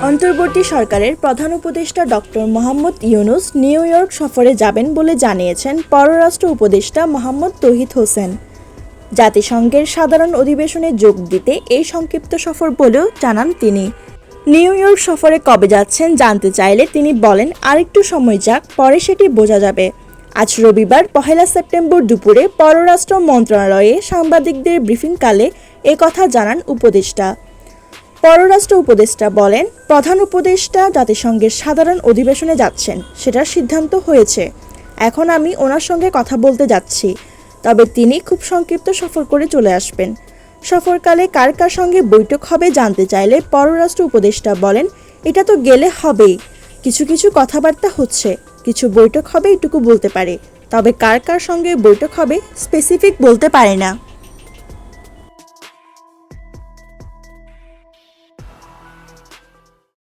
অন্তর্বর্তী সরকারের প্রধান উপদেষ্টা doctor Mohammad Yunus new York সফরে যাবেন বলে জানিয়েছেন পররাষ্ট্র উপদেষ্টা মোহাম্মদ তৌহিদ হোসেন। জাতিসংঘের সাধারণ অধিবেশনে যোগ দিতে এই সংক্ষিপ্ত সফর বলেও জানান তিনি। নিউ ইয়র্ক সফরে কবে যাচ্ছেন জানতে চাইলে তিনি বলেন, আরেকটু সময় যাক, পরে সেটি বোঝা যাবে। আজ রবিবার 1 সেপ্টেম্বর দুপুরে পররাষ্ট্র মন্ত্রণালয়ে সাংবাদিকদের ব্রিফিংকালে একথা জানান উপদেষ্টা। পররাষ্ট্র উপদেষ্টা বলেন, প্রধান উপদেষ্টা জাতিসংঘের সাধারণ অধিবেশনে যাচ্ছেন, সেটার সিদ্ধান্ত হয়েছে। এখন আমি ওনার সঙ্গে কথা বলতে যাচ্ছি, তবে তিনি খুব সংক্ষিপ্ত সফর করে চলে আসবেন। সফরকালে কার কার সঙ্গে বৈঠক হবে জানতে চাইলে পররাষ্ট্র উপদেষ্টা বলেন, এটা তো গেলে হবেই, কিছু কিছু কথাবার্তা হচ্ছে, কিছু বৈঠক হবে এটুকু বলতে পারে, তবে কার কার সঙ্গে বৈঠক হবে স্পেসিফিক বলতে পারে না।